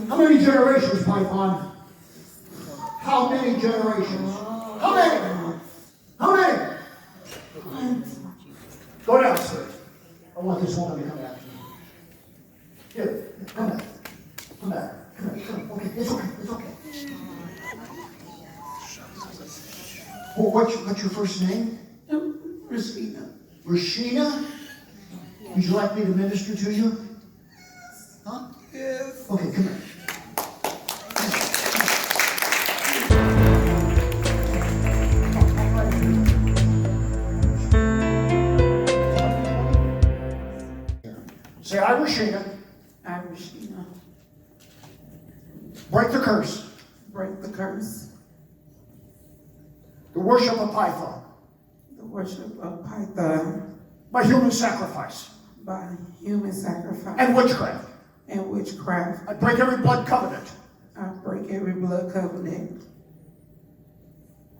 How many generations, Python? How many generations? How many? How many? Go downstairs. I want this woman to come back to me. Here, come back. Come back. Come back. Come back. Okay, it's okay. It's okay. Well, what's your first name? Rasheena. Rasheena? Would you like me to minister to you? Huh? Yes. Okay, come here. Say, I, Rasheena. I, Rasheena. Break the curse. Break the curse. The worship of Python. The worship of Python. By human sacrifice. By human sacrifice. And witchcraft. And witchcraft. I break every blood covenant. I break every blood covenant.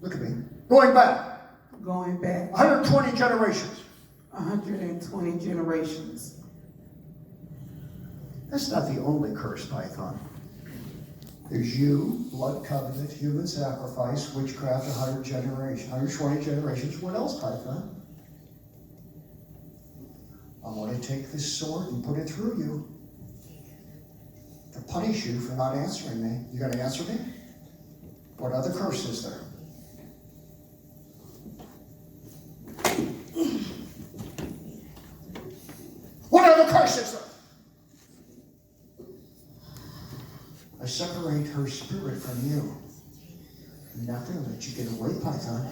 Look at me. Going back. Going back. 120 generations. 120 generations. That's not the only curse, Python. There's you, blood covenant, human sacrifice, witchcraft, 120 generations. What else, Python? I want to take this sword and put it through you to punish you for not answering me. You going to answer me? What other curse is there? What other curse is there? I separate her spirit from you. I'm not going to let you get away, Python.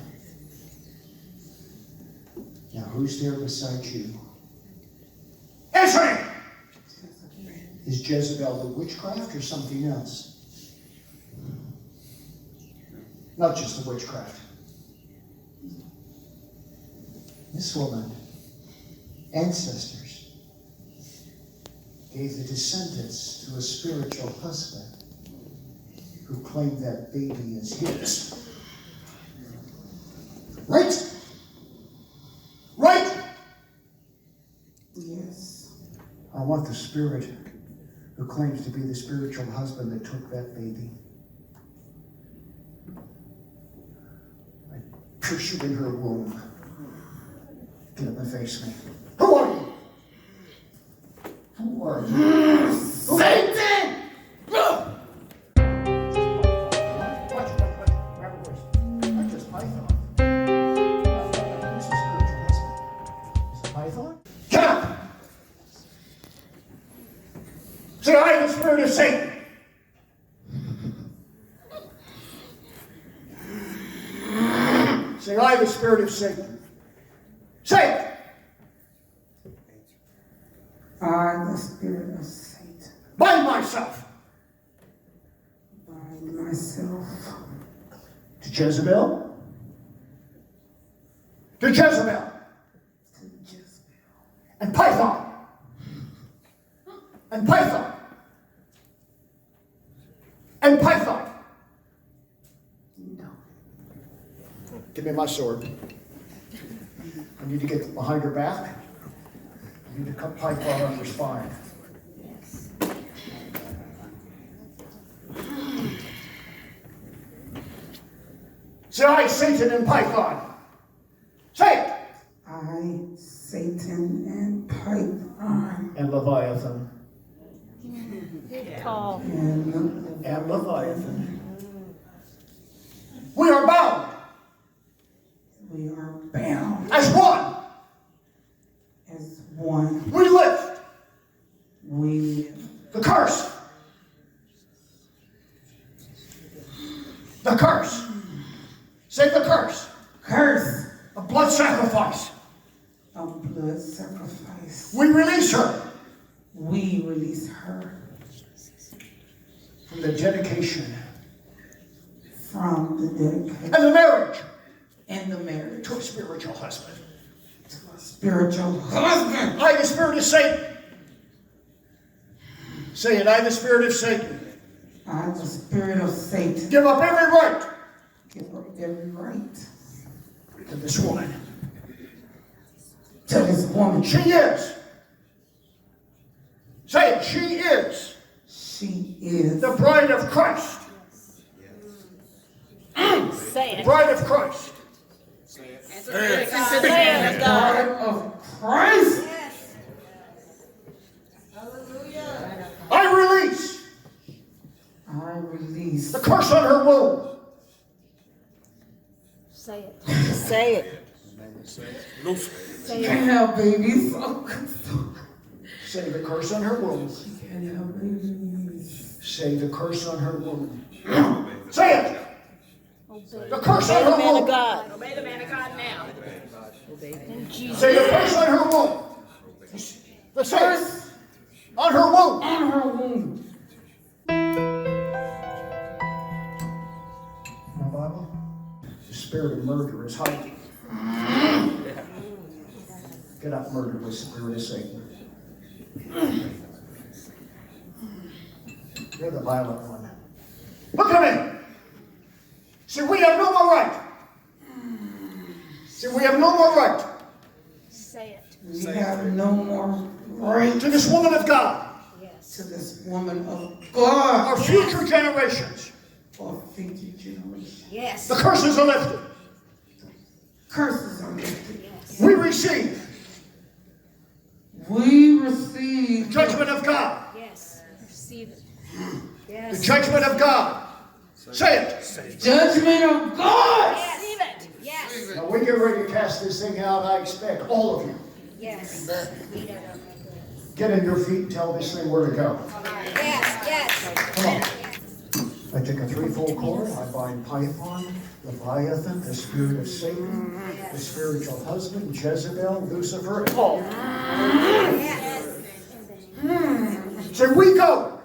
Now, who's there beside you? Answer me! Is Jezebel the witchcraft or something else? Not just the witchcraft. This woman, ancestors, gave the descendants to a spiritual husband who claimed that baby as his. Right? Right? Yes. I want the spirit who claims to be the spiritual husband that took that baby. I pierce you in her womb. Get up and face me. Who are you? Who are you? Satan! Not just Python. Who's the spiritual husband? Is it Python? Get up! Say, I am the spirit of Satan. Say, I am the spirit of Satan. Say it! I, the spirit of Satan. Bind myself. Bind myself. To Jezebel. To Jezebel. To Jezebel. And Python. And Python. And Python. No. Give me my sword. I need to get behind her back. I need to cut Python on her spine. Yes. Say, I, Satan and Python. Say it. I, Satan and Python. And Leviathan. Tall. And Leviathan. We are bound. We are bound. As one. As one. We lift. We live. The curse. The curse. Say the curse. Curse. A blood sacrifice. A blood sacrifice. We release her. We release her. From the dedication. From the dedication. And the marriage. And the marriage. To a spiritual husband. To a spiritual husband. I, the spirit of Satan. Say it, I, the spirit of Satan. I, the spirit of Satan. Give up every right. Give up every right. To this woman. To this woman. She is. Say it, she is. She is the bride of Christ. Say The it. bride of Christ. Say the it. bride of Christ. I release I release the curse on her womb. Say it. Say it. Say it. can't have babies. Oh, Say the curse on her womb. can't have babies. Say the curse on her womb. Say it. Obey. The curse on Obey the her man of womb. God. Obey the man of God now. In Jesus' Say the curse on her womb. The curse on her womb. On her womb. My Bible. The spirit of murder is hiding. Get out, murder with spirit of Satan. You're the violent one. Look at me. See, we have no more right. See, we have no more right Say it. We have no more right to this woman of God, Yes. to this woman of God our future generations. for future generations. Yes. The curses are lifted. Curses are lifted. Yes. We receive We receive the judgment of God. Yes. Receive it. The Yes. judgment of God. Say it. judgment of God. Receive it. Yes. Now we get ready to cast this thing out. I expect all of you Yes. get on your feet and tell this thing where to go. Yes. Yes. Come on. I take a threefold cord. I bind Python, Leviathan, the spirit of Satan, the spiritual husband, Jezebel, Lucifer, and Paul. So we go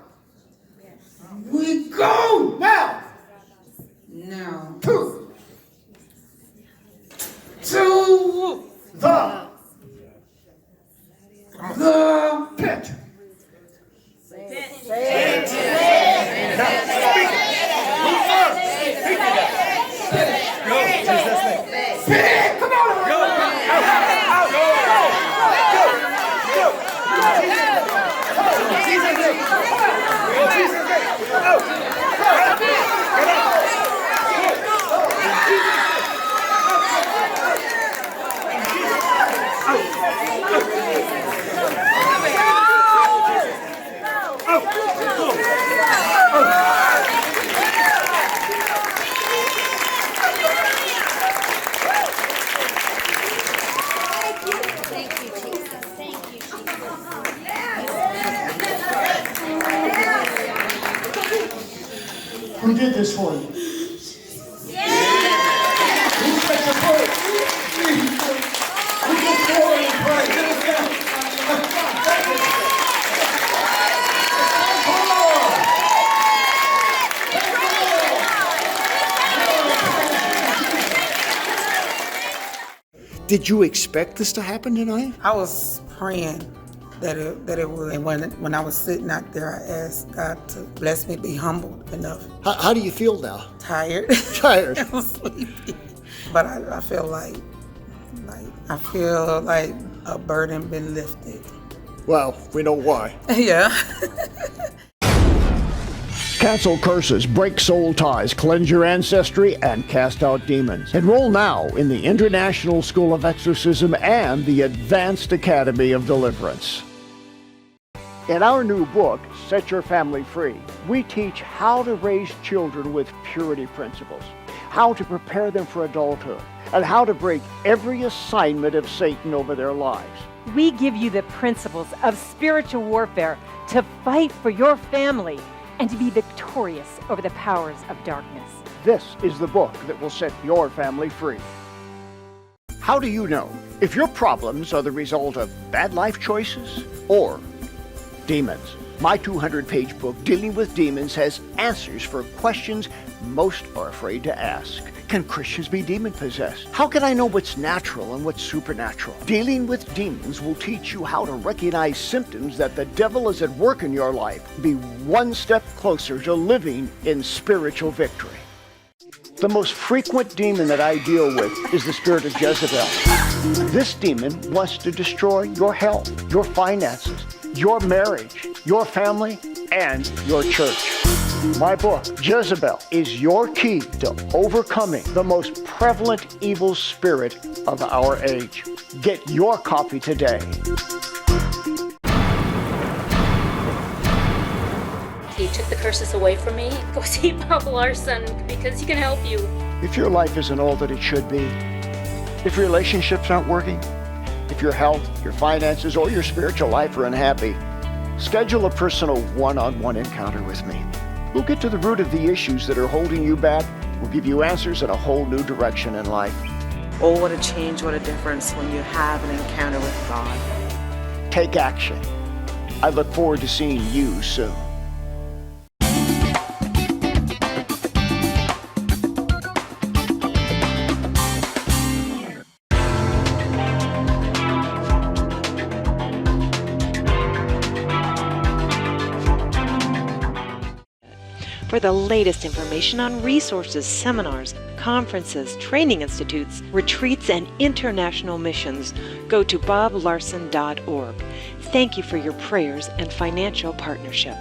We go now now to to the pit. Come on, Thank you, Jesus. Thank you, Jesus. Who did this for you? Who set you free? Who gets glory and praise? Come on! Did you expect this to happen tonight? I was praying that it would. And when I was sitting out there, I asked God to bless me, be humbled enough. How do you feel now? Tired. Tired. I was sleepy. But I feel like a burden been lifted. Well, we know why. Yeah. Cancel curses, break soul ties, cleanse your ancestry, and cast out demons. Enroll now in the International School of Exorcism and the Advanced Academy of Deliverance. In our new book, Set Your Family Free, we teach how to raise children with purity principles, how to prepare them for adulthood, and how to break every assignment of Satan over their lives. We give you the principles of spiritual warfare to fight for your family and to be victorious over the powers of darkness. This is the book that will set your family free. How do you know if your problems are the result of bad life choices or demons? My 200-page book, Dealing with Demons, has answers for questions most are afraid to ask. Can Christians be demon-possessed? How can I know what's natural and what's supernatural? Dealing with Demons will teach you how to recognize symptoms that the devil is at work in your life. Be one step closer to living in spiritual victory. The most frequent demon that I deal with is the spirit of Jezebel. This demon wants to destroy your health, your finances, your marriage, your family, and your church. My book, Jezebel, is your key to overcoming the most prevalent evil spirit of our age. Get your copy today. He took the curses away from me. Go see Bob Larson because he can help you. If your life isn't all that it should be, if relationships aren't working, if your health, your finances, or your spiritual life are unhappy, schedule a personal one-on-one encounter with me. We'll get to the root of the issues that are holding you back. We'll give you answers and a whole new direction in life. Oh, what a change, what a difference when you have an encounter with God. Take action. I look forward to seeing you soon. For the latest information on resources, seminars, conferences, training institutes, retreats, and international missions, go to boblarson.org. Thank you for your prayers and financial partnership.